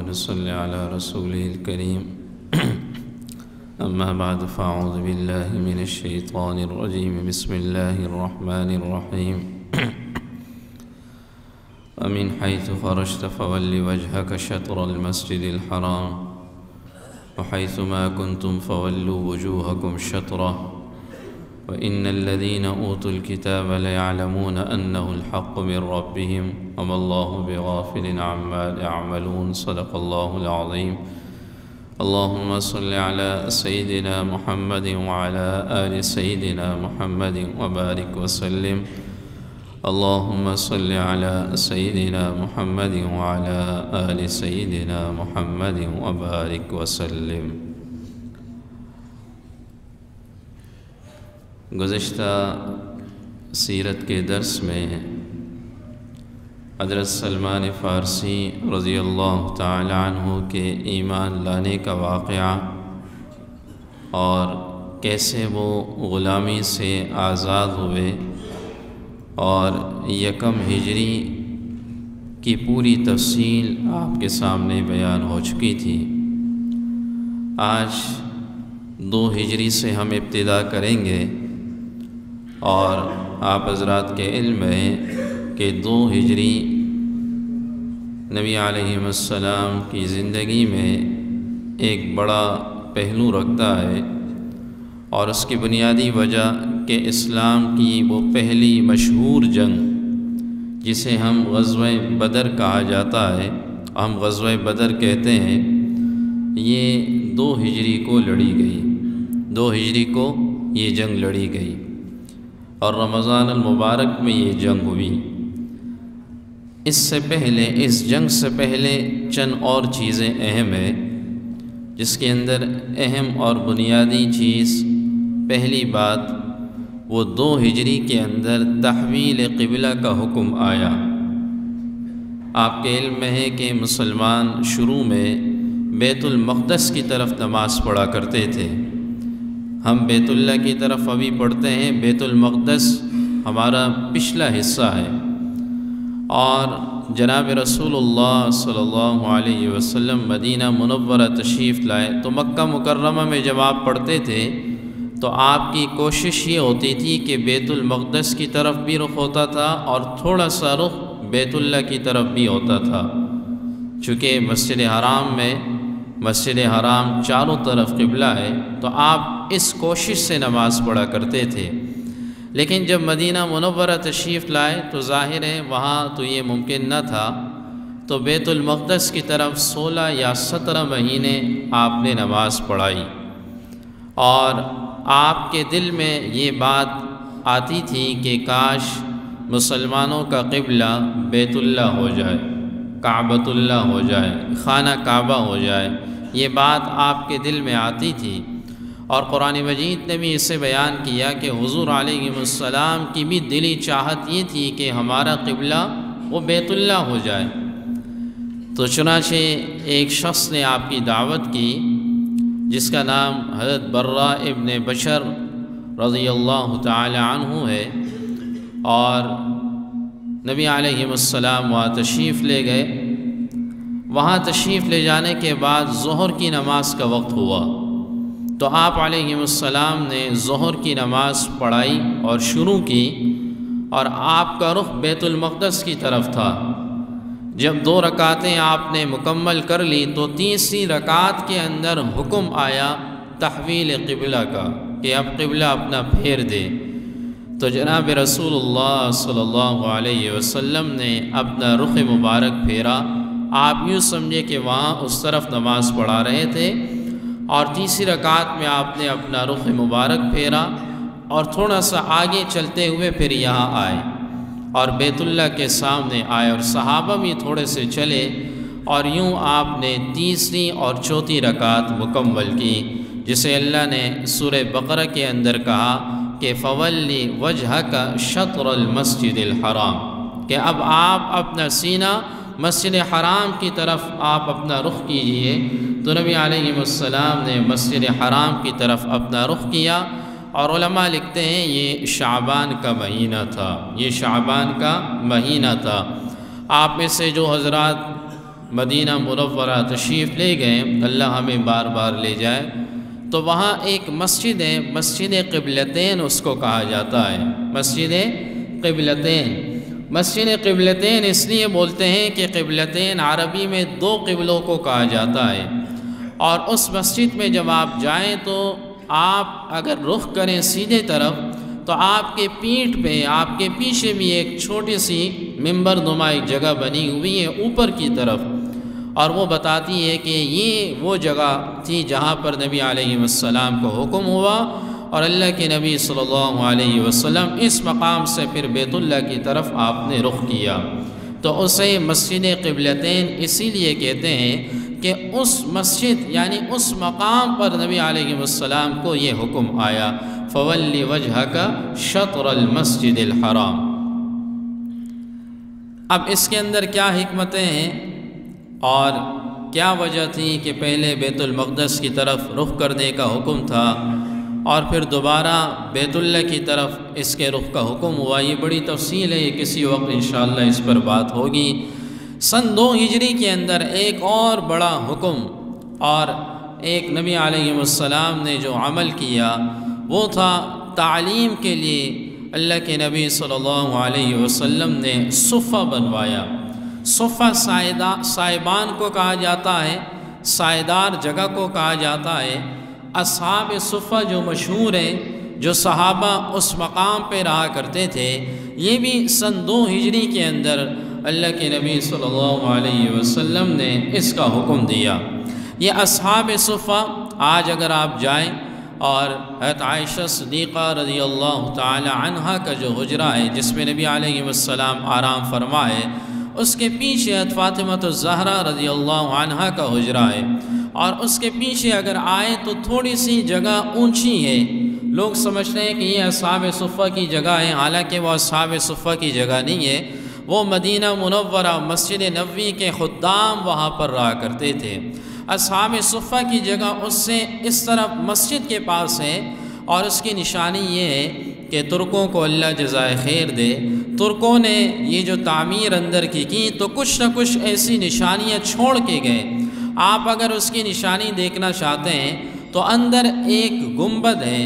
ونصلي على رسوله الكريم أما بعد فأعوذ بالله من الشيطان الرجيم بسم الله الرحمن الرحيم ومن حيث خرجت فول وجهك شطر المسجد الحرام وحيث ما كنتم فولوا وجوهكم شطره وإن الذين أوتوا الكتاب ليعلمون أنه الحق من ربهم وما الله بغافل عما يعملون صدق الله العظيم اللهم صل على سيدنا محمد وعلى آل سيدنا محمد وبارك وسلم اللهم صل على سيدنا محمد وعلى آل سيدنا محمد وبارك وسلم۔ گزشتہ سیرت کے درس میں حضرت سلمان فارسی رضی اللہ تعالی عنہ کے ایمان لانے کا واقعہ اور کیسے وہ غلامی سے آزاد ہوئے اور یکم ہجری کی پوری تفصیل آپ کے سامنے بیان ہو چکی تھی۔ آج 2 ہجری سے ہم ابتدا کریں گے اور آپ حضرات کے علم ہے کہ 2 ہجری نبی علیہ السلام کی زندگی میں ایک بڑا پہلو رکھتا ہے، اور اس کی بنیادی وجہ کہ اسلام کی وہ پہلی مشہور جنگ جسے ہم غزوہ بدر کہا جاتا ہے، ہم غزوہ بدر کہتے ہیں، یہ 2 ہجری کو لڑی گئی، 2 ہجری کو یہ جنگ لڑی گئی اور رمضان المبارک میں یہ جنگ ہوئی۔ اس سے پہلے، اس جنگ سے پہلے چند اور چیزیں اہم ہیں، جس کے اندر اہم اور بنیادی چیز، پہلی بات وہ 2 ہجری کے اندر تحویل قبلہ کا حکم آیا۔ آپ کے علم میں ہے کہ مسلمان شروع میں بیت المقدس کی طرف نماز پڑھا کرتے تھے۔ ہم بیت اللہ کی طرف ابھی پڑھتے ہیں، بیت المقدس ہمارا پچھلا حصہ ہے، اور جناب رسول اللہ صلی اللہ علیہ وسلم مدینہ منورہ تشریف لائے تو مکہ مکرمہ میں جب آپ پڑھتے تھے تو آپ کی کوشش یہ ہوتی تھی کہ بیت المقدس کی طرف بھی رخ ہوتا تھا اور تھوڑا سا رخ بیت اللہ کی طرف بھی ہوتا تھا، چونکہ مسجد حرام چاروں طرف قبلہ ہے، تو آپ اس کوشش سے نماز پڑھا کرتے تھے۔ لیکن جب مدینہ منورہ تشریف لائے تو ظاہر ہے وہاں تو یہ ممکن نہ تھا، تو بیت المقدس کی طرف 16 یا 17 مہینے آپ نے نماز پڑھائی، اور آپ کے دل میں یہ بات آتی تھی کہ کاش مسلمانوں کا قبلہ بیت اللہ ہو جائے، کعبۃ اللہ ہو جائے، خانہ کعبہ ہو جائے، یہ بات آپ کے دل میں آتی تھی۔ اور قرآن مجید نے بھی اسے بیان کیا کہ حضور علیہ السلام کی بھی دلی چاہت یہ تھی کہ ہمارا قبلہ وہ بیت اللہ ہو جائے۔ تو چنانچہ ایک شخص نے آپ کی دعوت کی جس کا نام حضرت برہ ابن بشر رضی اللہ تعالی عنہ ہے، اور نبی علیہ السلام وہاں تشریف لے گئے۔ وہاں تشریف لے جانے کے بعد ظہر کی نماز کا وقت ہوا، تو آپ علیہ السلام نے ظہر کی نماز پڑھائی اور شروع کی، اور آپ کا رخ بیت المقدس کی طرف تھا۔ جب 2 رکعتیں آپ نے مکمل کر لی تو تیسری رکعت کے اندر حکم آیا تحویل قبلہ کا کہ اب قبلہ اپنا پھیر دے۔ تو جناب رسول اللہ صلی اللہ علیہ وسلم نے اپنا رخ مبارک پھیرا۔ آپ یوں سمجھے کہ وہاں اس طرف نماز پڑھا رہے تھے، اور تیسری رکعت میں آپ نے اپنا رخ مبارک پھیرا اور تھوڑا سا آگے چلتے ہوئے پھر یہاں آئے اور بیت اللہ کے سامنے آئے، اور صحابہ بھی تھوڑے سے چلے، اور یوں آپ نے تیسری اور چوتھی رکعت مکمل کی، جسے اللہ نے سورہ بقرہ کے اندر کہا کہ فولی وجہک شطر المسجد الحرام، کہ اب آپ اپنا سینہ مسجد حرام کی طرف آپ اپنا رخ کیجئے۔ تو نبی علیہ السلام نے مسجد حرام کی طرف اپنا رخ کیا، اور علماء لکھتے ہیں یہ شعبان کا مہینہ تھا، یہ شعبان کا مہینہ تھا۔ آپ میں سے جو حضرات مدینہ منورہ تشریف لے گئے، اللہ ہمیں بار بار لے جائے، تو وہاں ایک مسجد ہے، مسجد قبلتین اس کو کہا جاتا ہے، مسجد قبلتین۔ مسجد قبلتین اس لیے بولتے ہیں کہ قبلتین عربی میں دو قبلوں کو کہا جاتا ہے، اور اس مسجد میں جب آپ جائیں تو آپ اگر رخ کریں سیدھے طرف تو آپ کے پیٹھ پہ، آپ کے پیچھے بھی ایک چھوٹی سی ممبر نما ایک جگہ بنی ہوئی ہے اوپر کی طرف، اور وہ بتاتی ہے کہ یہ وہ جگہ تھی جہاں پر نبی علیہ السلام کو حکم ہوا، اور اللہ کے نبی صلی اللہ علیہ وسلم اس مقام سے پھر بیت اللہ کی طرف آپ نے رخ کیا، تو اسے مسجد قبلتین اسی لیے کہتے ہیں کہ اس مسجد یعنی اس مقام پر نبی علیہ السلام کو یہ حکم آیا، فَوَلِّ وَجْهَكَ شَطْرَ الْمَسْجِدِ الْحَرَامِ۔ اب اس کے اندر کیا حکمتیں ہیں اور کیا وجہ تھی کہ پہلے بیت المقدس کی طرف رخ کرنے کا حکم تھا اور پھر دوبارہ بیت اللہ کی طرف اس کے رخ کا حکم ہوا، یہ بڑی تفصیل ہے، یہ کسی وقت انشاءاللہ اس پر بات ہوگی۔ سن 2 ہجری کے اندر ایک اور بڑا حکم اور ایک نبی علیہ السلام نے جو عمل کیا وہ تھا تعلیم کے لیے اللہ کے نبی صلی اللہ علیہ وسلم نے صفہ بنوایا۔ صفہ سائبان کو کہا جاتا ہے، سائیدار جگہ کو کہا جاتا ہے۔ اصحاب صفہ جو مشہور ہیں، جو صحابہ اس مقام پہ رہا کرتے تھے، یہ بھی سن 2 ہجری کے اندر اللہ کے نبی صلی اللہ علیہ وسلم نے اس کا حکم دیا۔ یہ اصحاب صفہ آج اگر آپ جائیں اور حضرت عائشہ صدیقہ رضی اللہ تعالی عنہا کا جو حجرہ ہے جس میں نبی علیہ السلام آرام فرمائے، اس کے پیچھے حضرت فاطمہ الزہرا رضی اللہ عنہا کا حجرہ ہے، اور اس کے پیچھے اگر آئے تو تھوڑی سی جگہ اونچی ہے، لوگ سمجھتے ہیں کہ یہ اصحاب صفہ کی جگہ ہے، حالانکہ وہ اصحاب صفہ کی جگہ نہیں ہے، وہ مدینہ منورہ مسجد نبوی کے خدام وہاں پر رہا کرتے تھے۔ اصحاب صفہ کی جگہ اس سے اس طرف مسجد کے پاس ہے، اور اس کی نشانی یہ ہے کہ ترکوں کو اللہ جزائے خیر دے، ترکوں نے یہ جو تعمیر اندر کی تو کچھ نہ کچھ ایسی نشانیاں چھوڑ کے گئے۔ آپ اگر اس کی نشانی دیکھنا چاہتے ہیں تو اندر ایک گنبد ہے،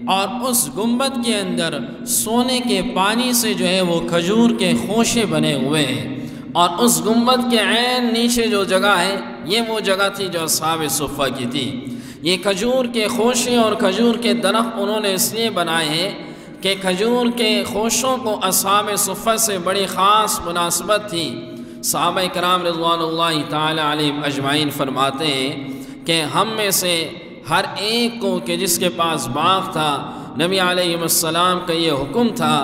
اور اس گنبد کے اندر سونے کے پانی سے جو ہے وہ کھجور کے خوشے بنے ہوئے ہیں، اور اس گنبد کے عین نیچے جو جگہ ہے یہ وہ جگہ تھی جو اصحاب صفہ کی تھی۔ یہ کھجور کے خوشے اور کھجور کے درخت انہوں نے اس لیے بنائے ہیں کہ کھجور کے خوشوں کو اصحاب صفہ سے بڑی خاص مناسبت تھی۔ صحابہ کرام رضوان اللہ تعالی علیہم اجمعین فرماتے ہیں کہ ہم میں سے ہر ایک کو کہ جس کے پاس باغ تھا، نبی علیہ السلام کا یہ حکم تھا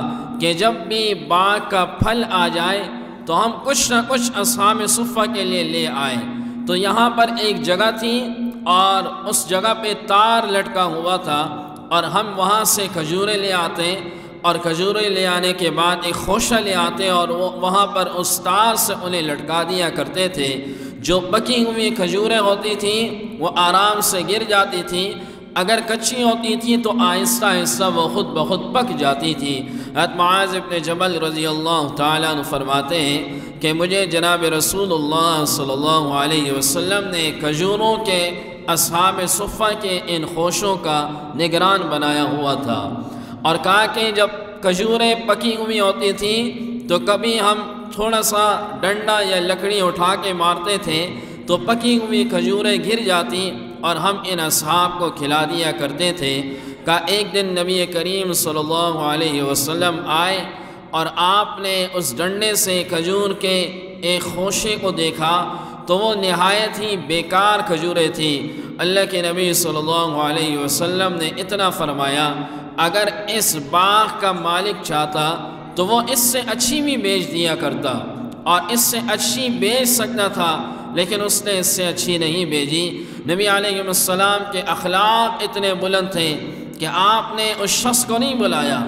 کہ جب بھی باغ کا پھل آ جائے تو ہم کچھ نہ کچھ اصحاب صفہ کے لیے لے آئیں۔ تو یہاں پر ایک جگہ تھی اور اس جگہ پہ تار لٹکا ہوا تھا، اور ہم وہاں سے کھجوریں لے آتے، اور کھجوریں لے آنے کے بعد ایک خوشہ لے آتے اور وہ وہاں پر اس تار سے انہیں لٹکا دیا کرتے تھے۔ جو پکی ہوئی کھجوریں ہوتی تھیں وہ آرام سے گر جاتی تھیں، اگر کچی ہوتی تھیں تو آہستہ آہستہ وہ خود بخود پک جاتی تھی۔ حضرت معاذ بن جبل رضی اللہ تعالیٰ عنہ فرماتے ہیں کہ مجھے جناب رسول اللہ صلی اللہ علیہ وسلم نے کھجوروں کے اصحاب صفہ کے ان خوشوں کا نگران بنایا ہوا تھا، اور کہا کہ جب کھجوریں پکی ہوئی ہوتی تھیں تو کبھی ہم تھوڑا سا ڈنڈا یا لکڑی اٹھا کے مارتے تھے تو پکی ہوئی کھجوریں گر جاتی اور ہم ان اصحاب کو کھلا دیا کرتے تھے۔ کہ ایک دن نبی کریم صلی اللہ علیہ وسلم آئے اور آپ نے اس ڈنڈے سے کھجور کے ایک خوشے کو دیکھا تو وہ نہایت ہی بیکار کھجوریں تھیں۔ اللہ کے نبی صلی اللہ علیہ وسلم نے اتنا فرمایا، اگر اس باغ کا مالک چاہتا تو وہ اس سے اچھی بھی بیچ دیا کرتا، اور اس سے اچھی بیچ سکتا تھا، لیکن اس نے اس سے اچھی نہیں بیچی۔ نبی علیہ السلام کے اخلاق اتنے بلند تھے کہ آپ نے اس شخص کو نہیں بلایا،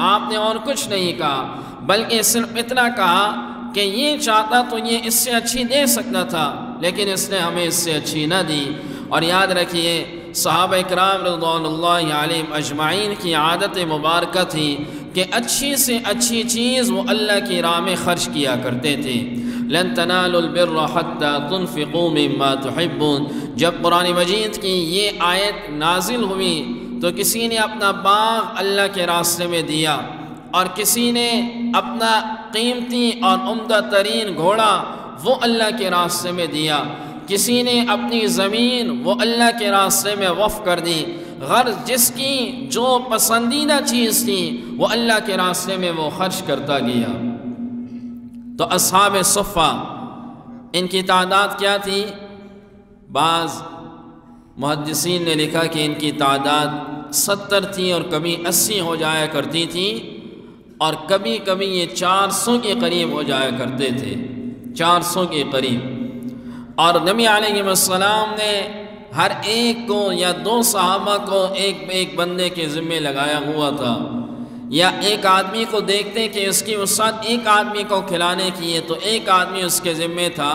آپ نے اور کچھ نہیں کہا، بلکہ صرف اتنا کہا کہ یہ چاہتا تو یہ اس سے اچھی دے سکتا تھا، لیکن اس نے ہمیں اس سے اچھی نہ دی۔ اور یاد رکھیے صحابہ کرام رضوان اللہ علیہم اجمعین کی عادت مبارکہ تھی کہ اچھی سے اچھی چیز وہ اللہ کی راہ میں خرچ کیا کرتے تھے۔ لن تنالوا البر حتى تنفقوا مما تحبون۔ جب قرآن مجید کی یہ آیت نازل ہوئی تو کسی نے اپنا باغ اللہ کے راستے میں دیا، اور کسی نے اپنا قیمتی اور عمدہ ترین گھوڑا وہ اللہ کے راستے میں دیا، کسی نے اپنی زمین وہ اللہ کے راستے میں وقف کر دی، غرض جس کی جو پسندیدہ چیز تھی وہ اللہ کے راستے میں وہ خرچ کرتا گیا۔ تو اصحاب صفہ ان کی تعداد کیا تھی؟ بعض محدثین نے لکھا کہ ان کی تعداد 70 تھی، اور کبھی 80 ہو جایا کرتی تھی، اور کبھی کبھی یہ 400 کے قریب ہو جایا کرتے تھے، 400 کے قریب۔ اور نبی علیہ السلام نے ہر ایک کو یا 2 صحابہ کو ایک بندے کے ذمے لگایا ہوا تھا، یا ایک آدمی کو دیکھتے کہ اس کی وسعت ایک آدمی کو کھلانے کی ہے تو ایک آدمی اس کے ذمے تھا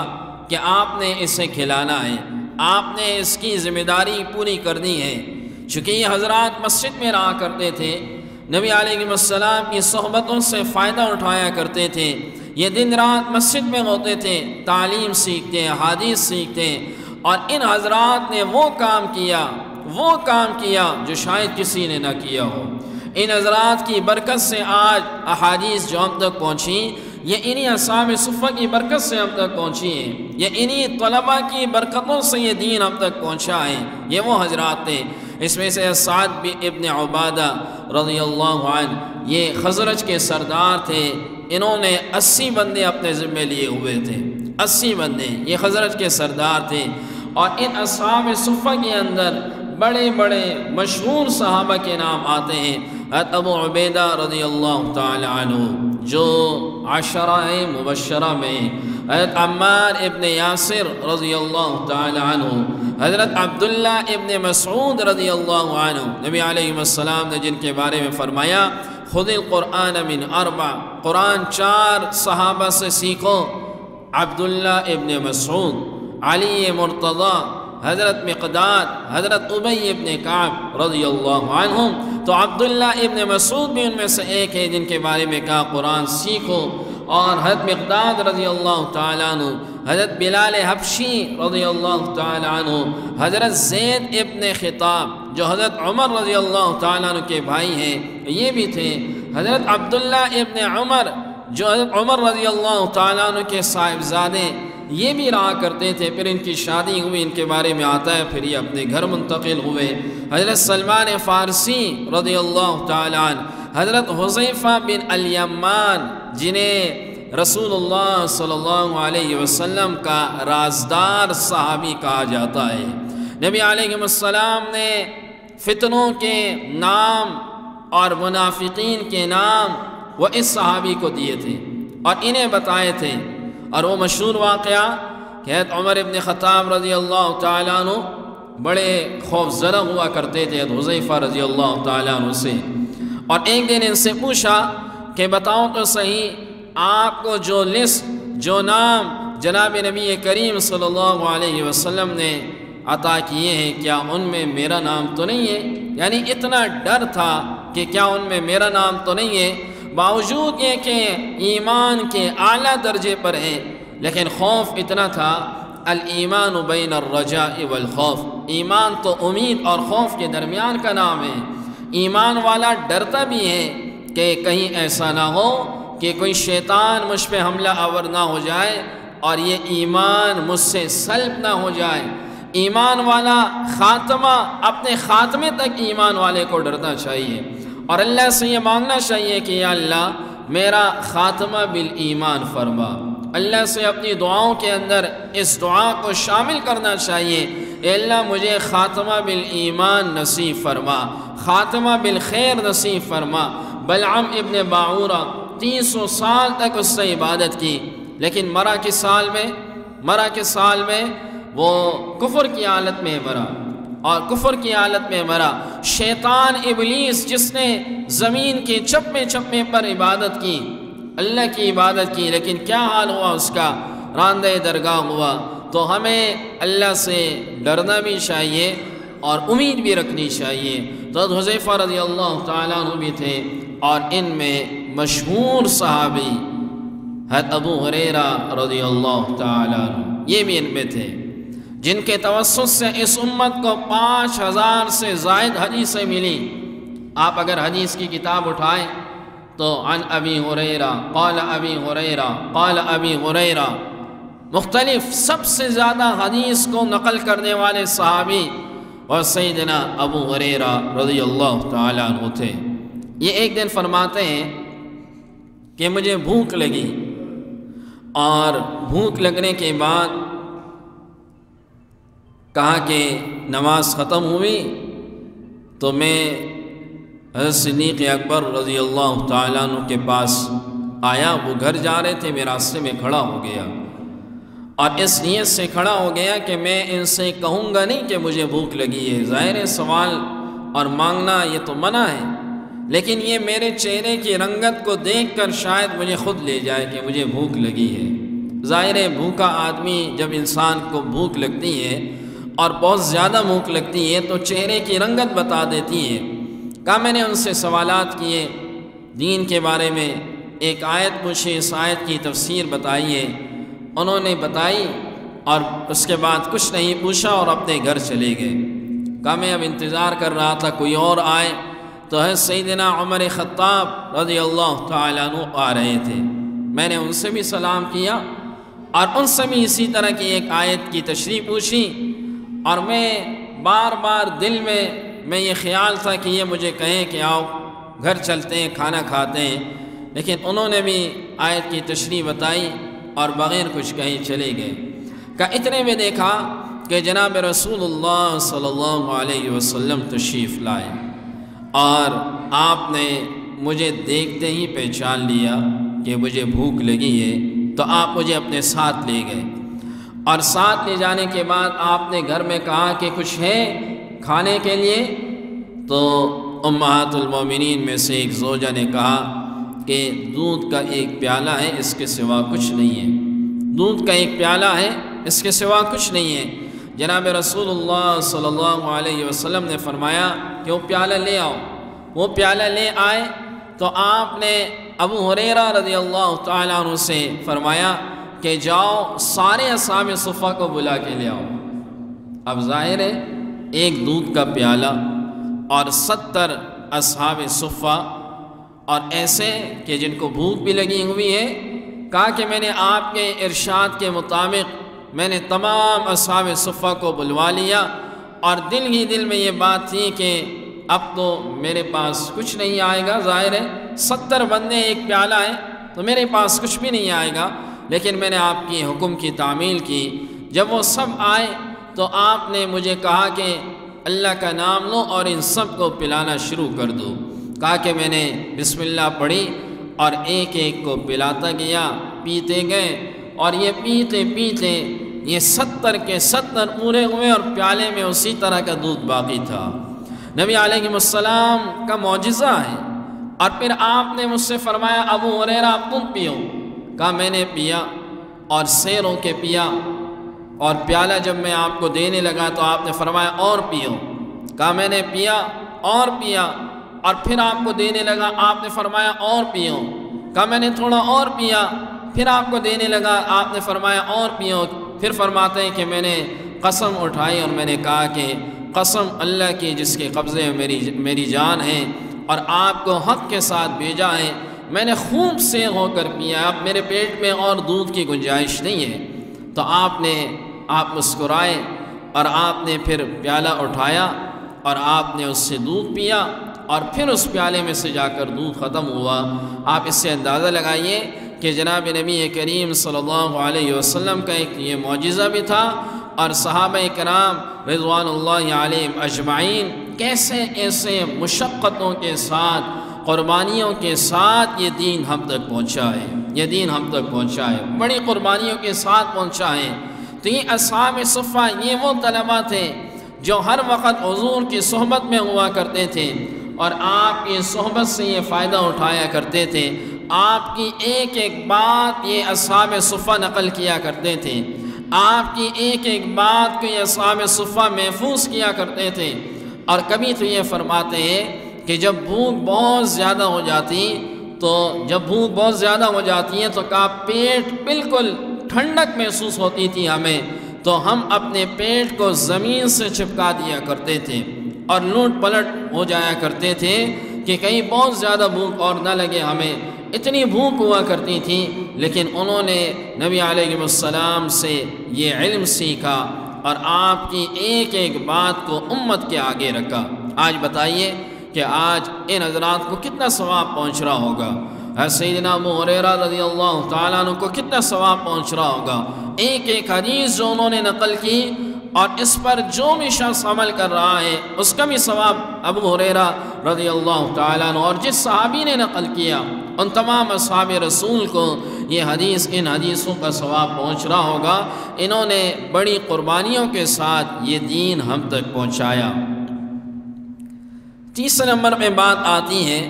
کہ آپ نے اسے کھلانا ہے، آپ نے اس کی ذمہ داری پوری کرنی ہے۔ چونکہ یہ حضرات مسجد میں رہا کرتے تھے، نبی علیہ السلام کی صحبتوں سے فائدہ اٹھایا کرتے تھے، یہ دن رات مسجد میں ہوتے تھے، تعلیم سیکھتے، حدیث سیکھتے، اور ان حضرات نے وہ کام کیا جو شاید کسی نے نہ کیا ہو۔ ان حضرات کی برکت سے آج احادیث جو ہم تک پہنچی، یہ انہی اصحاب صفہ کی برکت سے ہم تک پہنچی ہیں، یہ انہی طلباء کی برکتوں سے یہ دین ہم تک پہنچا ہے، یہ وہ حضرات تھے۔ اس میں سے سعد ابن عبادہ رضی اللہ عنہ یہ خزرج کے سردار تھے، انہوں نے 80 بندے اپنے ذمے لیے ہوئے تھے، 80 بندے، یہ خزرج کے سردار تھے۔ اور ان اصحاب صفہ کے اندر بڑے بڑے مشہور صحابہ کے نام آتے ہیں۔ حضرت ابو عبیدہ رضی اللہ تعالی عنہ جو 10 مبشرہ میں، حضرت عمار ابن یاسر رضی اللہ تعالی عنہ، حضرت عبداللہ ابن مسعود رضی اللہ عنہ، نبی علیہ السلام نے جن کے بارے میں فرمایا خذ القرآن من 4، قرآن 4 صحابہ سے سیکھو، عبداللہ ابن مسعود، علی مرتضی، حضرت مقداد، حضرت ابی ابن کعب رضی اللہ عنہم۔ تو عبداللہ ابن مسعود بھی ان میں سے ایک ہے جن کے بارے میں کہا قرآن سیکھو، اور حضرت مقداد رضی اللہ تعالیٰ عنہ، حضرت بلال حبشی رضی اللہ تعالیٰ عنہ، حضرت زید ابن خطاب جو حضرت عمر رضی اللہ تعالیٰ عنہ کے بھائی ہیں یہ بھی تھے، حضرت عبداللہ ابن عمر جو حضرت عمر رضی اللہ تعالیٰ عنہ کے صاحبزادے یہ بھی رہا کرتے تھے، پھر ان کی شادی ہوئی، ان کے بارے میں آتا ہے، پھر یہ اپنے گھر منتقل ہوئے۔ حضرت سلمان فارسی رضی اللہ تعالیٰ عنہ، حضرت حذیفہ بن الیمان جنہیں رسول اللہ صلی اللہ علیہ وسلم کا رازدار صحابی کہا جاتا ہے، نبی علیہ السلام نے فتنوں کے نام اور منافقین کے نام وہ اس صحابی کو دیے تھے اور انہیں بتائے تھے۔ اور وہ مشہور واقعہ کہ حضرت عمر ابن خطاب رضی اللہ تعالیٰ عنہ بڑے خوف زدہ ہوا کرتے تھے حضرت حذیفہ رضی اللہ تعالیٰ عنہ سے، اور ایک دن ان سے پوچھا کہ بتاؤ تو صحیح، آپ کو جو لسٹ، جو نام جناب نبی کریم صلی اللہ علیہ وسلم نے عطا کیے ہیں، کیا ان میں میرا نام تو نہیں ہے؟ یعنی اتنا ڈر تھا کہ کیا ان میں میرا نام تو نہیں ہے، باوجود یہ کہ ایمان کے اعلیٰ درجے پر ہیں، لیکن خوف اتنا تھا۔ الایمان بین الرجاء والخوف، ایمان تو امید اور خوف کے درمیان کا نام ہے۔ ایمان والا ڈرتا بھی ہے کہ کہیں ایسا نہ ہو کہ کوئی شیطان مجھ پہ حملہ آور نہ ہو جائے اور یہ ایمان مجھ سے سلب نہ ہو جائے۔ ایمان والا خاتمہ، اپنے خاتمے تک ایمان والے کو ڈرنا چاہیے اور اللہ سے یہ مانگنا چاہیے کہ یا اللہ میرا خاتمہ بالایمان فرما۔ اللہ سے اپنی دعاؤں کے اندر اس دعا کو شامل کرنا چاہیے، اے اللہ مجھے خاتمہ بالایمان نصیب فرما، خاتمہ بالخیر نصیب فرما۔ بلعم ابن باعورہ 300 سال تک اس سے عبادت کی، لیکن مرا کے سال میں وہ کفر کی حالت میں مرا، اور کفر کی حالت میں مرا۔ شیطان ابلیس جس نے زمین کے چپے پر عبادت کی، اللہ کی عبادت کی، لیکن کیا حال ہوا اس کا؟ راندہ درگاہ ہوا۔ تو ہمیں اللہ سے ڈرنا بھی چاہیے اور امید بھی رکھنی چاہیے۔ تو حذیفہ رضی اللہ تعالیٰ عنہ بھی تھے، اور ان میں مشہور صحابی حضرت ابو ہریرہ رضی اللہ تعالیٰ عنہ یہ بھی ان میں تھے جن کے توسط سے اس امت کو 5000 سے زائد حدیثیں ملی۔ آپ اگر حدیث کی کتاب اٹھائیں تو عن ابی ہریرہ قال ابی ہریرہ قال ابی ہریرہ، مختلف سب سے زیادہ حدیث کو نقل کرنے والے صحابی اور سیدنا ابو ہریرہ رضی اللہ تعالیٰ عنہ تھے۔ یہ ایک دن فرماتے ہیں کہ مجھے بھوک لگی، اور بھوک لگنے کے بعد کہا کہ نماز ختم ہوئی تو میں حضرت صدیق اکبر رضی اللہ تعالیٰ عنہ کے پاس آیا۔ وہ گھر جا رہے تھے، میں راستے میں کھڑا ہو گیا، اور اس نیت سے کھڑا ہو گیا کہ میں ان سے کہوں گا نہیں کہ مجھے بھوک لگی ہے۔ ظاہر سوال اور مانگنا یہ تو منع ہے، لیکن یہ میرے چہرے کی رنگت کو دیکھ کر شاید مجھے خود لے جائے کہ مجھے بھوک لگی ہے۔ ظاہر ہے بھوکا آدمی، جب انسان کو بھوک لگتی ہے اور بہت زیادہ بھوک لگتی ہے تو چہرے کی رنگت بتا دیتی ہے۔ کہا میں نے ان سے سوالات کیے دین کے بارے میں، ایک آیت پوچھی، اس آیت کی تفسیر بتائیے، انہوں نے بتائی، اور اس کے بعد کچھ نہیں پوچھا اور اپنے گھر چلے گئے۔ کہا میں اب انتظار کر رہا تھا کوئی اور آئے، تو ہے سیدنا عمر خطاب رضی اللہ تعالیٰ عنہ آ رہے تھے۔ میں نے ان سے بھی سلام کیا، اور ان سے بھی اسی طرح کی ایک آیت کی تشریح پوچھی، اور میں بار بار دل میں یہ خیال تھا کہ یہ مجھے کہیں کہ آؤ گھر چلتے ہیں، کھانا کھاتے ہیں، لیکن انہوں نے بھی آیت کی تشریح بتائی اور بغیر کچھ کہیں چلے گئے۔ کہ اتنے میں دیکھا کہ جناب رسول اللہ صلی اللہ علیہ وسلم تشریف لائے، اور آپ نے مجھے دیکھتے ہی پہچان لیا کہ مجھے بھوک لگی ہے، تو آپ مجھے اپنے ساتھ لے گئے، اور ساتھ لے جانے کے بعد آپ نے گھر میں کہا کہ کچھ ہے کھانے کے لیے؟ تو امہات المومنین میں سے ایک زوجہ نے کہا کہ دودھ کا ایک پیالہ ہے، اس کے سوا کچھ نہیں ہے، دودھ کا ایک پیالہ ہے، اس کے سوا کچھ نہیں ہے۔ جناب رسول اللہ صلی اللہ علیہ وسلم نے فرمایا کہ وہ پیالہ لے آؤ۔ وہ پیالہ لے آئے تو آپ نے ابو ہریرہ رضی اللہ تعالیٰ عنہ سے فرمایا کہ جاؤ سارے اصحاب صفہ کو بلا کے لے آؤ۔ اب ظاہر ہے ایک دودھ کا پیالہ اور 70 اصحاب صفہ، اور ایسے کہ جن کو بھوک بھی لگی ہوئی ہے۔ کہا کہ میں نے آپ کے ارشاد کے مطابق میں نے تمام اصحاب صفہ کو بلوا لیا، اور دل ہی دل میں یہ بات تھی کہ اب تو میرے پاس کچھ نہیں آئے گا۔ ظاہر ہے 70 بندے ایک پیالہ ہے تو میرے پاس کچھ بھی نہیں آئے گا، لیکن میں نے آپ کی حکم کی تعمیل کی۔ جب وہ سب آئے تو آپ نے مجھے کہا کہ اللہ کا نام لو اور ان سب کو پلانا شروع کر دو۔ کہا کہ میں نے بسم اللہ پڑھی اور ایک ایک کو پلاتا گیا، پیتے گئے، اور یہ پیتے پیتے یہ 70 کے 70 پورے ہوئے، اور پیالے میں اسی طرح کا دودھ باقی تھا۔ نبی علیہ السلام کا معجزہ ہے۔ اور پھر آپ نے مجھ سے فرمایا ابو ہریرہ تم پیو۔ کہا میں نے پیا اور سیر ہو کے پیا، اور پیالہ جب میں آپ کو دینے لگا تو آپ نے فرمایا اور پیو۔ کہا میں نے پیا اور پیا، اور پھر آپ کو دینے لگا آپ نے فرمایا اور پیو۔ کہا میں نے تھوڑا اور پیا، پھر آپ کو دینے لگا آپ نے فرمایا اور پیو۔ پھر فرماتے ہیں کہ میں نے قسم اٹھائی اور میں نے کہا کہ قسم اللہ کی جس کے قبضے میں میری جان ہے اور آپ کو حق کے ساتھ بھیجا ہے، میں نے خوب سے ہو کر پیا، اب میرے پیٹ میں اور دودھ کی گنجائش نہیں ہے۔ تو آپ مسکرائے، اور آپ نے پھر پیالہ اٹھایا اور آپ نے اس سے دودھ پیا، اور پھر اس پیالے میں سے جا کر دودھ ختم ہوا۔ آپ اس سے اندازہ لگائیے کہ جناب نبی کریم صلی اللہ علیہ وسلم کا ایک یہ معجزہ بھی تھا، اور صحابہ کرام رضوان اللہ علیہم اجمعین کیسے ایسے مشقتوں کے ساتھ، قربانیوں کے ساتھ یہ دین ہم تک پہنچا ہے، یہ دین ہم تک پہنچا ہے، بڑی قربانیوں کے ساتھ پہنچا ہے۔ تو یہ اصحاب صفہ یہ وہ طلبہ تھے جو ہر وقت حضور کی صحبت میں ہوا کرتے تھے، اور آپ کی صحبت سے یہ فائدہ اٹھایا کرتے تھے۔ آپ کی ایک ایک بات یہ اصحاب صفہ نقل کیا کرتے تھے، آپ کی ایک ایک بات کو یہ اصحاب صفہ محفوظ کیا کرتے تھے۔ اور کبھی تو یہ فرماتے ہیں کہ جب بھوک بہت زیادہ ہو جاتی تو جب بھوک بہت زیادہ ہو جاتی ہے تو کہا پیٹ بالکل ٹھنڈک محسوس ہوتی تھی ہمیں، تو ہم اپنے پیٹ کو زمین سے چپکا دیا کرتے تھے اور لوٹ پلٹ ہو جایا کرتے تھے کہ کہیں بہت زیادہ بھوک اور نہ لگے ہمیں، اتنی بھوک ہوا کرتی تھی۔ لیکن انہوں نے نبی علیہ السلام سے یہ علم سیکھا اور آپ کی ایک ایک بات کو امت کے آگے رکھا۔ آج بتائیے کہ آج ان حضرات کو کتنا ثواب پہنچ رہا ہوگا، سیدنا ابو ہریرہ رضی اللہ تعالیٰ عنہ کو کتنا ثواب پہنچ رہا ہوگا۔ ایک ایک حدیث جو انہوں نے نقل کی اور اس پر جو بھی شخص عمل کر رہا ہے اس کا بھی ثواب ابو ہریرہ رضی اللہ تعالیٰ عنہ اور جس صحابی نے نقل کیا ان تمام اصحاب رسول کو یہ حدیث، ان حدیثوں کا ثواب پہنچ رہا ہوگا۔ انہوں نے بڑی قربانیوں کے ساتھ یہ دین ہم تک پہنچایا۔ تیسرے نمبر میں بات آتی ہے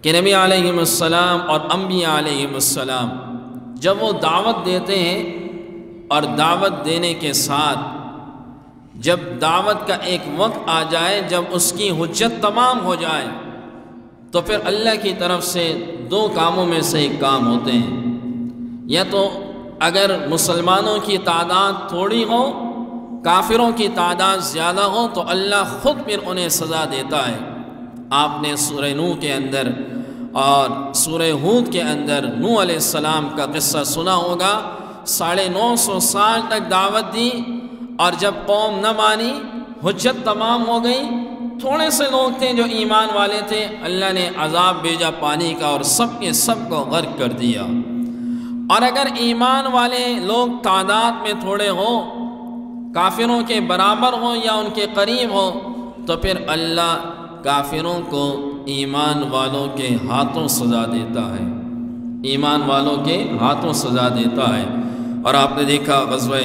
کہ نبی علیہ السلام اور انبیاء علیہ السلام جب وہ دعوت دیتے ہیں اور دعوت دینے کے ساتھ جب دعوت کا ایک وقت آ جائے، جب اس کی حجت تمام ہو جائے، تو پھر اللہ کی طرف سے دو کاموں میں سے ایک کام ہوتے ہیں۔ یا تو اگر مسلمانوں کی تعداد تھوڑی ہو، کافروں کی تعداد زیادہ ہو، تو اللہ خود پھر انہیں سزا دیتا ہے۔ آپ نے سورہ نوح کے اندر اور سورہ ہود کے اندر نوح علیہ السلام کا قصہ سنا ہوگا۔ 950 سال تک دعوت دی اور جب قوم نہ مانی، حجت تمام ہو گئی، تھوڑے سے لوگ تھے جو ایمان والے تھے، اللہ نے عذاب بھیجا پانی کا اور سب کے سب کو غرق کر دیا۔ اور اگر ایمان والے لوگ تعداد میں تھوڑے ہوں، کافروں کے برابر ہوں یا ان کے قریب ہوں، تو پھر اللہ کافروں کو ایمان والوں کے ہاتھوں سزا دیتا ہے، ایمان والوں کے ہاتھوں سزا دیتا ہے۔ اور آپ نے دیکھا غزوہ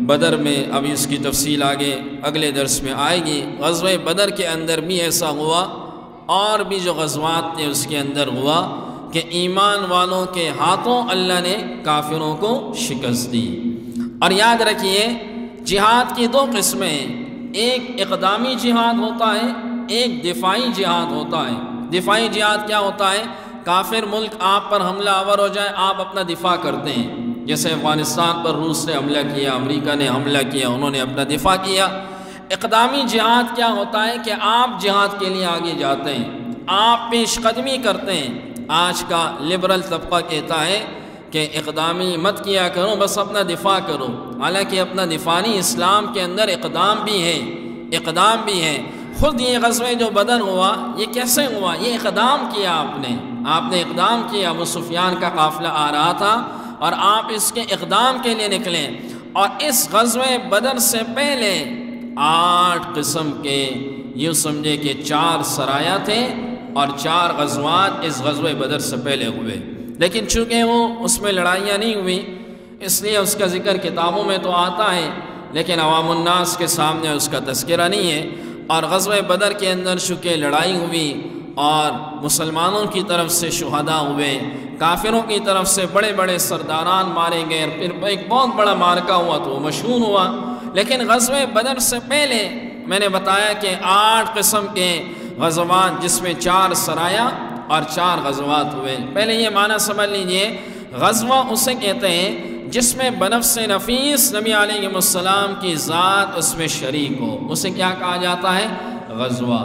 بدر میں، ابھی اس کی تفصیل آگے اگلے درس میں آئے گی، غزوہ بدر کے اندر بھی ایسا ہوا اور بھی جو غزوات تھے اس کے اندر ہوا کہ ایمان والوں کے ہاتھوں اللہ نے کافروں کو شکست دی۔ اور یاد رکھیے جہاد کی دو قسمیں ہیں، ایک اقدامی جہاد ہوتا ہے، ایک دفاعی جہاد ہوتا ہے۔ دفاعی جہاد کیا ہوتا ہے؟ کافر ملک آپ پر حملہ آور ہو جائے، آپ اپنا دفاع کرتے ہیں، جیسے افغانستان پر روس نے حملہ کیا، امریکہ نے حملہ کیا، انہوں نے اپنا دفاع کیا۔ اقدامی جہاد کیا ہوتا ہے کہ آپ جہاد کے لیے آگے جاتے ہیں، آپ پیش قدمی کرتے ہیں۔ آج کا لبرل طبقہ کہتا ہے کہ اقدامی مت کیا کرو، بس اپنا دفاع کرو، حالانکہ اپنا دفاع نہیں، اسلام کے اندر اقدام بھی ہے، اقدام بھی ہے۔ خود یہ غزوہ جو بدر ہوا یہ کیسے ہوا؟ یہ اقدام کیا آپ نے اقدام کیا۔ ابو سفیان کا قافلہ آ رہا تھا اور آپ اس کے اقدام کے لیے نکلے، اور اس غزوہ بدر سے پہلے 8 قسم کے، یوں سمجھے کہ 4 سرایا تھے اور 4 غزوات اس غزوہ بدر سے پہلے ہوئے، لیکن چونکہ وہ اس میں لڑائیاں نہیں ہوئی اس لیے اس کا ذکر کتابوں میں تو آتا ہے لیکن عوام الناس کے سامنے اس کا تذکرہ نہیں ہے۔ اور غزوہ بدر کے اندر چونکہ لڑائی ہوئی اور مسلمانوں کی طرف سے شہداء ہوئے، کافروں کی طرف سے بڑے بڑے سرداران مارے گئے، پھر ایک بہت بڑا معرکہ ہوا تو وہ مشہور ہوا۔ لیکن غزوہ بدر سے پہلے میں نے بتایا کہ 8 قسم کے غزوات، جس میں 4 سرایا اور 4 غزوات ہوئے۔ پہلے یہ معنی سمجھ لیجئے، غزوہ اسے کہتے ہیں جس میں بنفس نفیس نبی علیہ السلام کی ذات اس میں شریک ہو، اسے کیا کہا جاتا ہے؟ غزوہ۔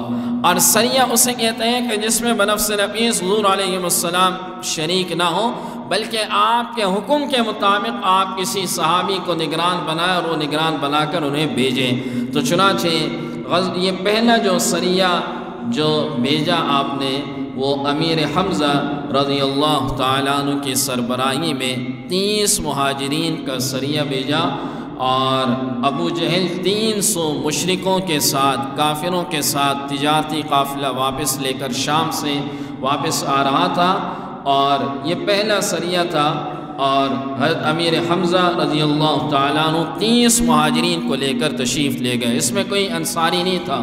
اور سریہ اسے کہتے ہیں کہ جس میں بنفس نفیس حضور علیہ السلام شریک نہ ہو، بلکہ آپ کے حکم کے مطابق آپ کسی صحابی کو نگران بنائے اور وہ نگران بنا کر انہیں بھیجیں۔ تو چنانچہ یہ پہلا جو سریہ جو بھیجا آپ نے وہ امیر حمزہ رضی اللہ تعالیٰ عنہ کی سربراہی میں 30 مہاجرین کا سریہ بھیجا، اور ابو جہل 300 مشرکوں کے ساتھ، کافروں کے ساتھ تجارتی قافلہ واپس لے کر شام سے واپس آ رہا تھا، اور یہ پہلا سریہ تھا۔ اور حضرت امیر حمزہ رضی اللہ تعالیٰ عنہ 30 مہاجرین کو لے کر تشریف لے گئے، اس میں کوئی انصاری نہیں تھا۔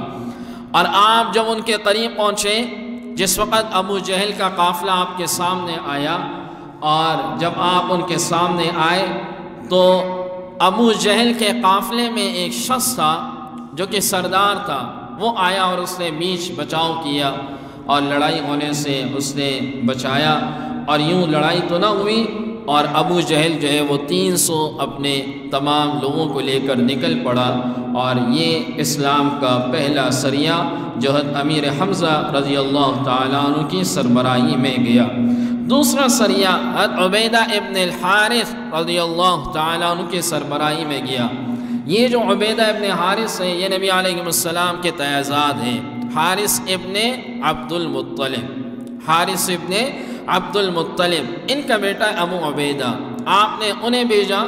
اور آپ جب ان کے قریب پہنچے، جس وقت ابو جہل کا قافلہ آپ کے سامنے آیا، اور جب آپ ان کے سامنے آئے تو ابو جہل کے قافلے میں ایک شخص تھا جو کہ سردار تھا، وہ آیا اور اس نے بیچ بچاؤ کیا، اور لڑائی ہونے سے اس نے بچایا، اور یوں لڑائی تو نہ ہوئی، اور ابو جہل جو ہے وہ 300 اپنے تمام لوگوں کو لے کر نکل پڑا، اور یہ اسلام کا پہلا سریہ جو امیر حمزہ رضی اللہ تعالیٰ عنہ کی سربراہی میں گیا۔ دوسرا سریہ عبیدہ ابن الحارث رضی اللہ تعالیٰ عنہ کی سربراہی میں گیا۔ یہ جو عبیدہ ابن حارث ہے یہ نبی علیہ السلام کے تیزاد ہیں، حارث ابن عبد المطلب، حارث ابن عبد المطلب ان کا بیٹا ابو عبیدہ۔ آپ نے انہیں بھیجا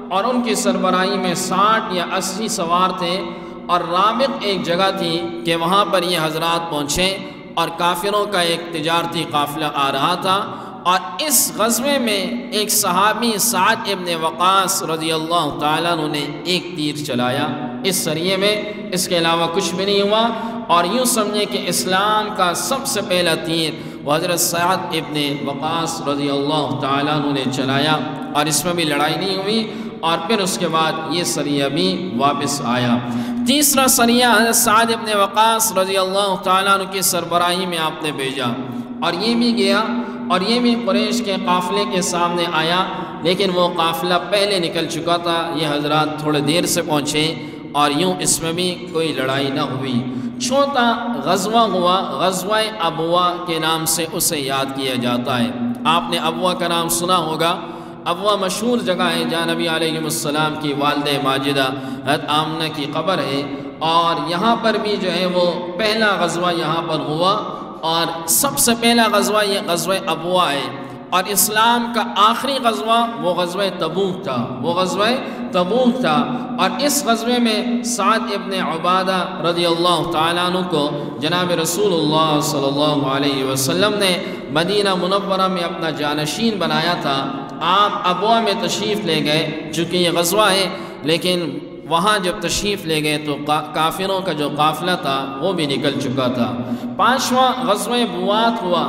اور ان کی سربراہی میں 60 یا 80 سوار تھے، اور رابق ایک جگہ تھی کہ وہاں پر یہ حضرات پہنچے، اور کافروں کا ایک تجارتی قافلہ آ رہا تھا، اور اس غزوے میں ایک صحابی سعد ابن وقاص رضی اللہ تعالیٰ عنہ نے ایک تیر چلایا اس سریے میں، اس کے علاوہ کچھ بھی نہیں ہوا، اور یوں سمجھے کہ اسلام کا سب سے پہلا تیر وہ حضرت سعد ابن وقاص رضی اللہ تعالیٰ عنہ نے چلایا، اور اس میں بھی لڑائی نہیں ہوئی، اور پھر اس کے بعد یہ سریہ بھی واپس آیا۔ تیسرا سریہ حضرت سعد ابن وقاص رضی اللہ تعالیٰ عنہ کی سربراہی میں آپ نے بھیجا، اور یہ بھی گیا، اور یہ بھی قریش کے قافلے کے سامنے آیا، لیکن وہ قافلہ پہلے نکل چکا تھا، یہ حضرات تھوڑے دیر سے پہنچے، اور یوں اس میں بھی کوئی لڑائی نہ ہوئی۔ چوتھا غزوہ ہوا، غزوہ ابوا کے نام سے اسے یاد کیا جاتا ہے۔ آپ نے ابوا کا نام سنا ہوگا، ابوا مشہور جگہ ہے جہاں نبی علیہ السلام کی والدہ ماجدہ حضرت آمنہ کی قبر ہے، اور یہاں پر بھی جو ہے وہ پہلا غزوہ یہاں پر ہوا، اور سب سے پہلا غزوہ یہ غزوہ ابوا ہے، اور اسلام کا آخری غزوہ وہ غزوہ تبوک تھا، وہ غزوہ تبوک تھا، اور اس غزوے میں سعد ابن عبادہ رضی اللہ تعالیٰ عنہ کو جناب رسول اللہ صلی اللہ علیہ وسلم نے مدینہ منورہ میں اپنا جانشین بنایا تھا۔ آپ ابوا میں تشریف لے گئے، چونکہ یہ غزوہ ہے، لیکن وہاں جب تشریف لے گئے تو کافروں کا جو قافلہ تھا وہ بھی نکل چکا تھا۔ پانچواں غزوہ بوات ہوا،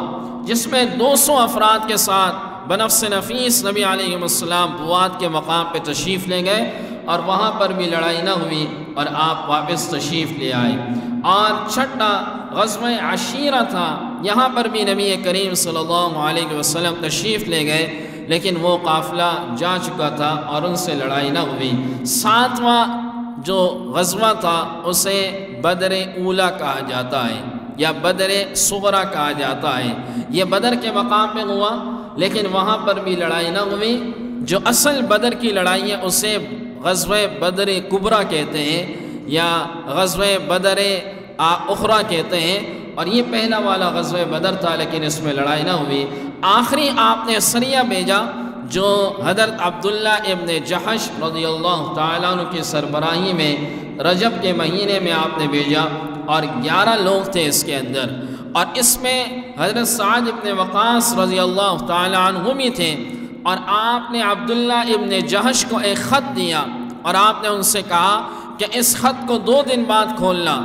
جس میں 200 افراد کے ساتھ بنفس نفیس نبی علیہ السلام بوات کے مقام پہ تشریف لے گئے، اور وہاں پر بھی لڑائی نہ ہوئی، اور آپ واپس تشریف لے آئے۔ اور چھٹا غزوہ عشیرہ تھا، یہاں پر بھی نبی کریم صلی اللہ علیہ وسلم تشریف لے گئے، لیکن وہ قافلہ جا چکا تھا اور ان سے لڑائی نہ ہوئی۔ ساتواں جو غزوہ تھا اسے بدر اولیٰ کہا جاتا ہے، یا بدر صغریٰ کہا جاتا ہے۔ یہ بدر کے مقام پہ ہوا، لیکن وہاں پر بھی لڑائی نہ ہوئی۔ جو اصل بدر کی لڑائی ہے اسے غزوہ بدر کبریٰ کہتے ہیں، یا غزوہ بدر اخریٰ کہتے ہیں، اور یہ پہلا والا غزوہ بدر تھا، لیکن اس میں لڑائی نہ ہوئی۔ آخری آپ نے سریہ بھیجا جو حضرت عبداللہ ابن جحش رضی اللہ تعالیٰ عنہ کی سربراہی میں رجب کے مہینے میں آپ نے بھیجا، اور 11 لوگ تھے اس کے اندر، اور اس میں حضرت سعد ابن وقاص رضی اللہ تعالیٰ عنہ بھی تھے، اور آپ نے عبداللہ ابن جحش کو ایک خط دیا، اور آپ نے ان سے کہا کہ اس خط کو 2 دن بعد کھولنا،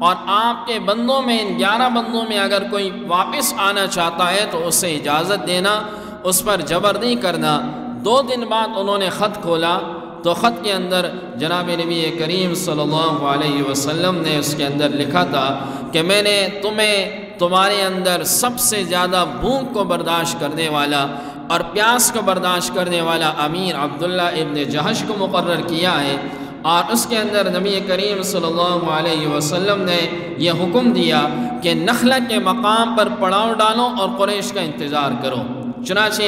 اور آپ کے بندوں میں ان 11 بندوں میں اگر کوئی واپس آنا چاہتا ہے تو اسے اجازت دینا، اس پر جبر نہیں کرنا۔ 2 دن بعد انہوں نے خط کھولا تو خط کے اندر جناب نبی کریم صلی اللہ علیہ وسلم نے اس کے اندر لکھا تھا کہ میں نے تمہیں تمہارے اندر سب سے زیادہ بھوک کو برداشت کرنے والا اور پیاس کو برداشت کرنے والا امیر عبداللہ ابن جحش کو مقرر کیا ہے، اور اس کے اندر نبی کریم صلی اللہ علیہ وسلم نے یہ حکم دیا کہ نخلہ کے مقام پر پڑاؤ ڈالو اور قریش کا انتظار کرو۔ چنانچہ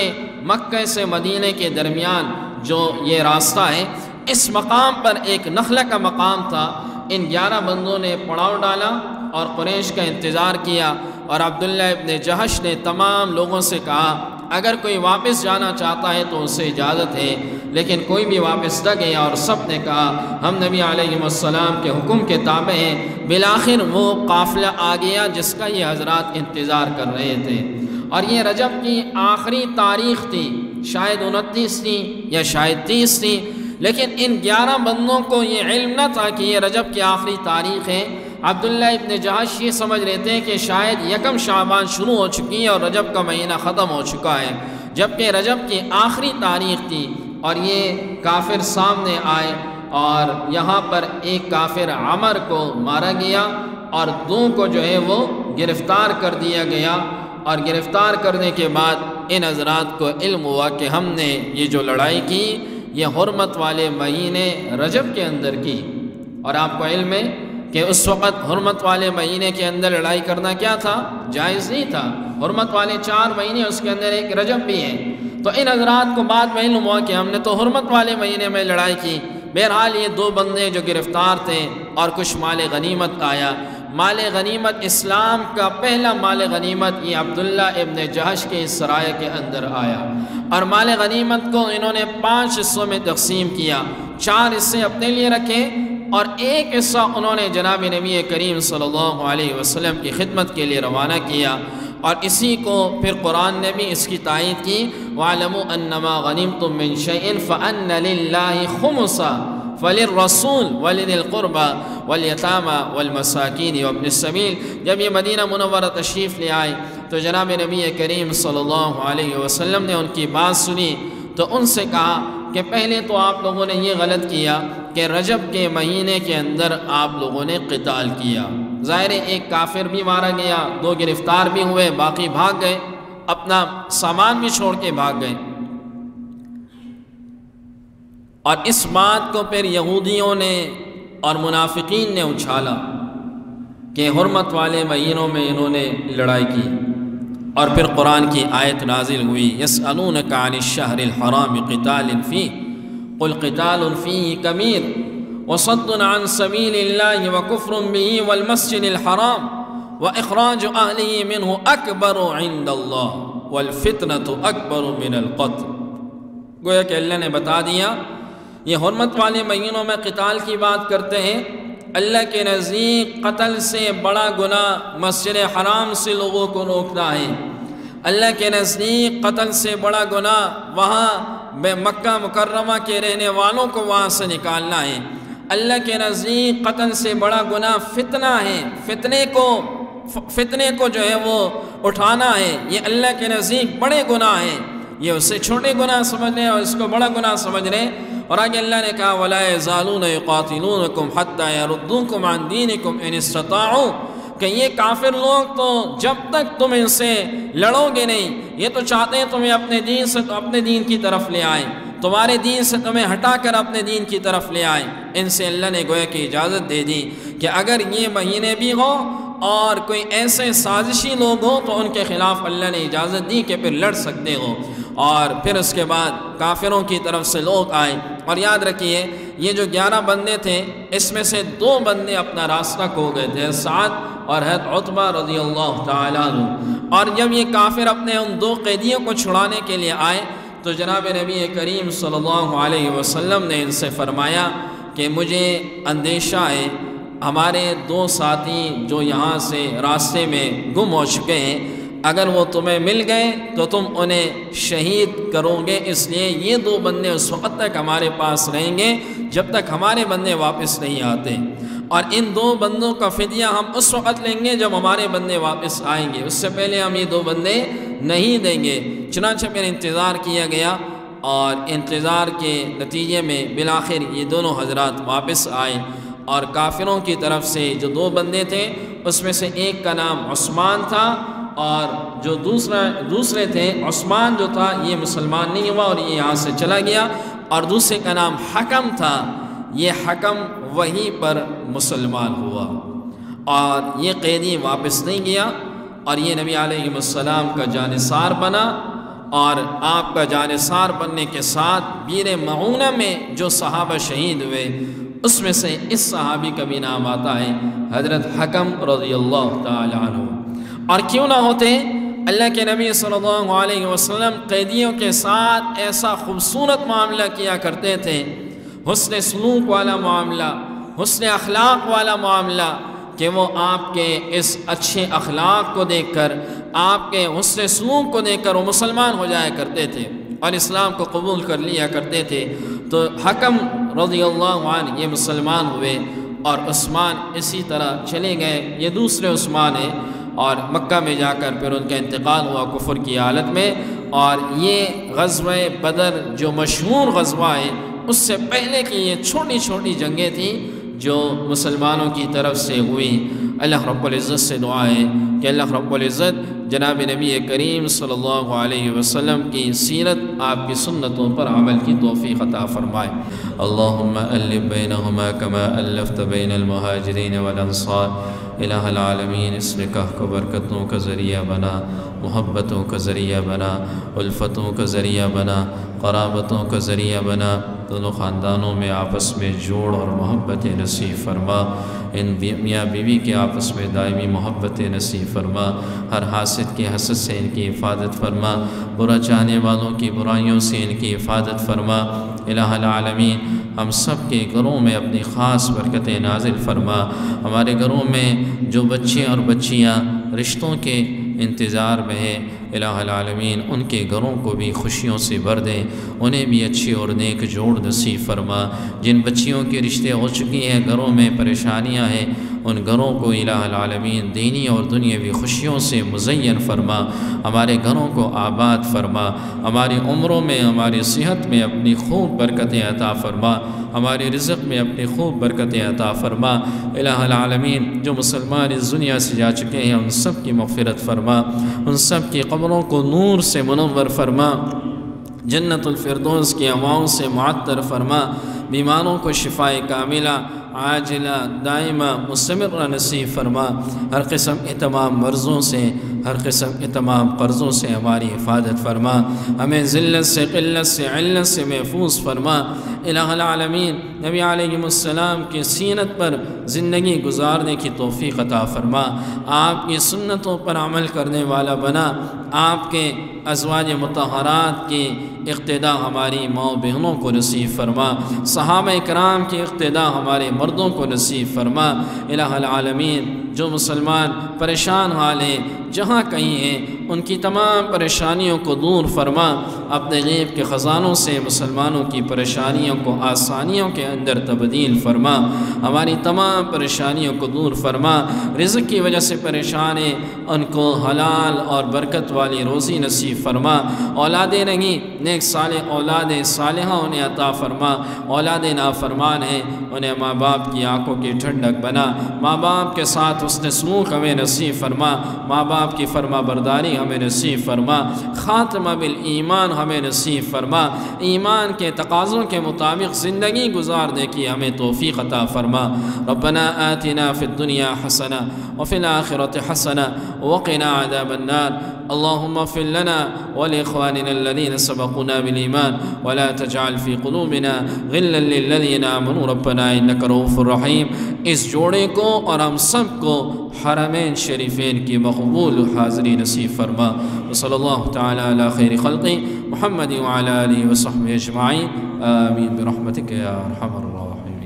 مکہ سے مدینہ کے درمیان جو یہ راستہ ہے، اس مقام پر ایک نخلہ کا مقام تھا۔ ان 11 بندوں نے پڑاؤ ڈالا اور قریش کا انتظار کیا، اور عبداللہ ابن جحش نے تمام لوگوں سے کہا اگر کوئی واپس جانا چاہتا ہے تو اسے اجازت ہے، لیکن کوئی بھی واپس نہ گیا، اور سب نے کہا ہم نبی علیہ السلام کے حکم کے تابع ہیں۔ بالآخر وہ قافلہ آ گیا جس کا یہ حضرات انتظار کر رہے تھے، اور یہ رجب کی آخری تاریخ تھی، شاید 29 تھی یا شاید 30 تھی، لیکن ان 11 بندوں کو یہ علم نہ تھا کہ یہ رجب کی آخری تاریخ ہے۔ عبداللہ ابن جحش یہ سمجھ رہے تھے کہ شاید 1 شعبان شروع ہو چکی ہے اور رجب کا مہینہ ختم ہو چکا ہے، جبکہ رجب کی آخری تاریخ تھی، اور یہ کافر سامنے آئے، اور یہاں پر ایک کافر عمر کو مارا گیا، اور 2 کو جو ہے وہ گرفتار کر دیا گیا، اور گرفتار کرنے کے بعد ان حضرات کو علم ہوا کہ ہم نے یہ جو لڑائی کی یہ حرمت والے مہینے رجب کے اندر کی، اور آپ کو علم ہے کہ اس وقت حرمت والے مہینے کے اندر لڑائی کرنا کیا تھا؟ جائز نہیں تھا۔ حرمت والے 4 مہینے، اس کے اندر ایک رجب بھی ہے۔ تو ان حضرات کو بعد میں علم ہوا کہ ہم نے تو حرمت والے مہینے میں لڑائی کی۔ بہرحال یہ 2 بندے جو گرفتار تھے اور کچھ مال غنیمت آیا۔ مال غنیمت، اسلام کا پہلا مال غنیمت یہ عبداللہ ابن جہش کے اس سرائے کے اندر آیا، اور مال غنیمت کو انہوں نے 5 حصوں میں تقسیم کیا۔ 4 حصے اپنے لیے رکھے اور ایک حصہ انہوں نے جناب نبی کریم صلی اللہ علیہ وسلم کی خدمت کے لیے روانہ کیا، اور اسی کو پھر قرآن نے بھی اس کی تائید کی، وَاعْلَمُوا أَنَّمَا غَنِمْتُم مِّن شَيْءٍ فَأَنَّ لِلَّهِ خُمُسَهُ وَلِلرَّسُولِ وَلِذِي الْقُرْبَى وَالْيَتَامَى وَالْمَسَاكِينِ وَابْنِ السَّبِيلِ۔ جب یہ مدینہ منورہ تشریف لے آئے تو جناب نبی کریم صلی اللہ علیہ وسلم نے ان کی بات سنی، تو ان سے کہا کہ پہلے تو آپ لوگوں نے یہ غلط کیا کہ رجب کے مہینے کے اندر آپ لوگوں نے قتال کیا۔ ظاہر ہے ایک کافر بھی مارا گیا، 2 گرفتار بھی ہوئے، باقی بھاگ گئے، اپنا سامان بھی چھوڑ کے بھاگ گئے۔ اور اس بات کو پھر یہودیوں نے اور منافقین نے اچھالا کہ حرمت والے مہینوں میں انہوں نے لڑائی کی، اور پھر قرآن کی آیت نازل ہوئی، یسألونک عن الشہر الحرام قتال فیہ قل قتال فیہ کبیر وصد عن سبیل اللہ وکفر بہ والمسجد الحرام واخراج اہلہ منہ اکبر عند اللہ والفتنۃ اکبر من القتل۔ گویا کہ اللہ نے بتا دیا یہ حرمت والے مہینوں میں قتال کی بات کرتے ہیں، اللہ کے نزدیک قتل سے بڑا گناہ مسجد حرام سے لوگوں کو روکنا ہے۔ اللہ کے نزدیک قتل سے بڑا گناہ وہاں مکہ مکرمہ کے رہنے والوں کو وہاں سے نکالنا ہے۔ اللہ کے نزدیک قتل سے بڑا گناہ فتنہ ہے، فتنے کو جو ہے وہ اٹھانا ہے، یہ اللہ کے نزدیک بڑے گناہ ہیں۔ یہ اسے چھوٹے گناہ سمجھ رہے اور اس کو بڑا گناہ سمجھ رہے۔ اور آگے اللہ نے کہا وَلَا يَزَالُونَ يُقَاتِلُونَكُمْ حَتَّى يَرُدُّوكُمْ عَنْ دِينِكُمْ إِنِ اسْتَطَاعُوا، کہ یہ کافر لوگ تو جب تک تم ان سے لڑو گے نہیں، یہ تو چاہتے ہیں تمہیں اپنے دین سے اپنے دین کی طرف لے آئیں، تمہارے دین سے تمہیں ہٹا کر اپنے دین کی طرف لے آئیں۔ ان سے اللہ نے گویا کہ اجازت دے دی کہ اگر یہ مہینے بھی ہوں اور کوئی ایسے سازشی لوگ ہوں تو ان کے خلاف اللہ نے اجازت دی کہ پھر لڑ سکتے ہو۔ اور پھر اس کے بعد کافروں کی طرف سے لوگ آئے، اور یاد رکھیے یہ جو 11 بندے تھے اس میں سے 2 بندے اپنا راستہ کھو گئے تھے، سعد اور حضرت عتبہ رضی اللہ تعالیٰ عنہ۔ اور جب یہ کافر اپنے ان 2 قیدیوں کو چھڑانے کے لیے آئے تو جناب نبی کریم صلی اللہ علیہ وسلم نے ان سے فرمایا کہ مجھے اندیشہ ہے ہمارے 2 ساتھی جو یہاں سے راستے میں گم ہو چکے ہیں، اگر وہ تمہیں مل گئے تو تم انہیں شہید کرو گے، اس لیے یہ 2 بندے اس وقت تک ہمارے پاس رہیں گے جب تک ہمارے بندے واپس نہیں آتے، اور ان 2 بندوں کا فدیہ ہم اس وقت لیں گے جب ہمارے بندے واپس آئیں گے، اس سے پہلے ہم یہ 2 بندے نہیں دیں گے۔ چنانچہ پھر انتظار کیا گیا، اور انتظار کے نتیجے میں بالآخر یہ دونوں حضرات واپس آئے، اور کافروں کی طرف سے جو 2 بندے تھے اس میں سے ایک کا نام عثمان تھا، اور جو دوسرے تھے عثمان جو تھا یہ مسلمان نہیں ہوا اور یہ یہاں سے چلا گیا، اور دوسرے کا نام حکم تھا، یہ حکم وہیں پر مسلمان ہوا، اور یہ قیدی واپس نہیں گیا، اور یہ نبی علیہ السلام کا جانثار بنا، اور آپ کا جانثار بننے کے ساتھ بیر معونہ میں جو صحابہ شہید ہوئے اس میں سے اس صحابی کا بھی نام آتا ہے حضرت حکم رضی اللہ تعالی عنہ۔ اور کیوں نہ ہوتے، اللہ کے نبی صلی اللہ علیہ وسلم قیدیوں کے ساتھ ایسا خوبصورت معاملہ کیا کرتے تھے، حسن سلوک والا معاملہ، حسن اخلاق والا معاملہ، کہ وہ آپ کے اس اچھے اخلاق کو دیکھ کر، آپ کے حسن سلوک کو دیکھ کر وہ مسلمان ہو جایا کرتے تھے اور اسلام کو قبول کر لیا کرتے تھے۔ تو حکم رضی اللہ عنہ یہ مسلمان ہوئے، اور عثمان اسی طرح چلے گئے، یہ دوسرے عثمان ہیں، اور مکہ میں جا کر پھر ان کا انتقال ہوا کفر کی حالت میں۔ اور یہ غزوہ بدر جو مشہور غزوہ ہے، اس سے پہلے کی یہ چھوٹی چھوٹی جنگیں تھیں جو مسلمانوں کی طرف سے ہوئی، اللہ رب العزت سے دعا ہے کہ اللہ رب العزت جناب نبی کریم صلی اللہ علیہ وسلم کی سیرت، آپ کی سنتوں پر عمل کی توفیق عطا فرمائے۔ اللہم الف بینہما کما الفت بین المہاجرین والانصار، الہ العالمین اس نکاح کو برکتوں کا ذریعہ بنا، محبتوں کا ذریعہ بنا، الفتوں کا ذریعہ بنا، قرابتوں کا ذریعہ بنا، دونوں خاندانوں میں آپس میں جوڑ اور محبت نصیب فرما، ان میاں بیوی کے آپس میں دائمی محبت نصیب فرما، ہر حاسد کے حسد سے ان کی حفاظت فرما، برا چاہنے والوں کی برائیوں سے ان کی حفاظت فرما۔ الہ العالمین ہم سب کے گھروں میں اپنی خاص برکتیں نازل فرما، ہمارے گھروں میں جو بچے اور بچیاں رشتوں کے انتظار میں ہیں، الہ العالمین ان کے گھروں کو بھی خوشیوں سے بھر دیں، انہیں بھی اچھی اور نیک جوڑ نصیب فرما۔ جن بچیوں کے رشتے ہو چکی ہیں، گھروں میں پریشانیاں ہیں، ان گھروں کو الہ العالمین دینی اور دنیاوی خوشیوں سے مزین فرما، ہمارے گھروں کو آباد فرما، ہماری عمروں میں ہماری صحت میں اپنی خوب برکتیں عطا فرما، ہمارے رزق میں اپنی خوب برکتیں عطا فرما۔ الہ العالمین جو مسلمان اس دنیا سے جا چکے ہیں ان سب کی مغفرت فرما، ان سب کی قبروں کو نور سے منور فرما، جنت الفردوس کی ہواؤں سے معطر فرما، بیماروں کو شفاء کاملہ عاجلہ دائمہ مستمرہ نصیب فرما، ہر قسم کے تمام مرضوں سے، ہر قسم کے تمام قرضوں سے ہماری حفاظت فرما، ہمیں ذلت سے، قلت سے، علت سے محفوظ فرما۔ الہ العالمین نبی علیہ السلام کی سیرت پر زندگی گزارنے کی توفیق عطا فرما، آپ کی سنتوں پر عمل کرنے والا بنا، آپ کے ازواج مطہرات کی اقتداء ہماری ماں بہنوں کو نصیب فرما، صحابہ کرام کی اقتداء ہمارے مردوں کو نصیب فرما۔ الہ العالمین جو مسلمان پریشان حال ہیں جہاں کہیں ہیں ان کی تمام پریشانیوں کو دور فرما، اپنے غیب کے خزانوں سے مسلمانوں کی پریشانیوں کو آسانیوں کے اندر تبدیل فرما، ہماری تمام پریشانیوں کو دور فرما، رزق کی وجہ سے پریشان ہیں ان کو حلال اور برکت والی روزی نصیب فرما، اولادیں نہیں نیک صالح اولاد صالحہ انہیں عطا فرما، اولاد نافرمان ہیں انہیں ماں باپ کی آنکھوں کی ٹھنڈک بنا، ماں باپ کے ساتھ حسن سلوک ہمیں نصیب فرما، ماں باپ کی فرما برداری ہمیں نصیب فرما، خاتمہ بالایمان ہمیں نصیب فرما، ایمان کے تقاضوں کے مطابق زندگی گزارنے کی ہمیں توفیق عطا فرما۔ ربنا آتنا فی الدنیا حسنہ وفی الآخرۃ حسنہ وقنا عذاب النار۔ اللهم اغفر لنا ولإخواننا الذين سبقونا بالإيمان ولا تجعل في قلوبنا غلا للذين آمنوا ربنا إنك رؤوف رحيم۔ اس جوڑے کو اور ہم سب کو حرمین شریفین کی مقبول حاضری نصیب فرما۔ وصلی اللہ تعالی علی خیر خلقی محمد وعلی آلہ وصحبہ اجمعین، آمین برحمتک یا ارحم الراحمین۔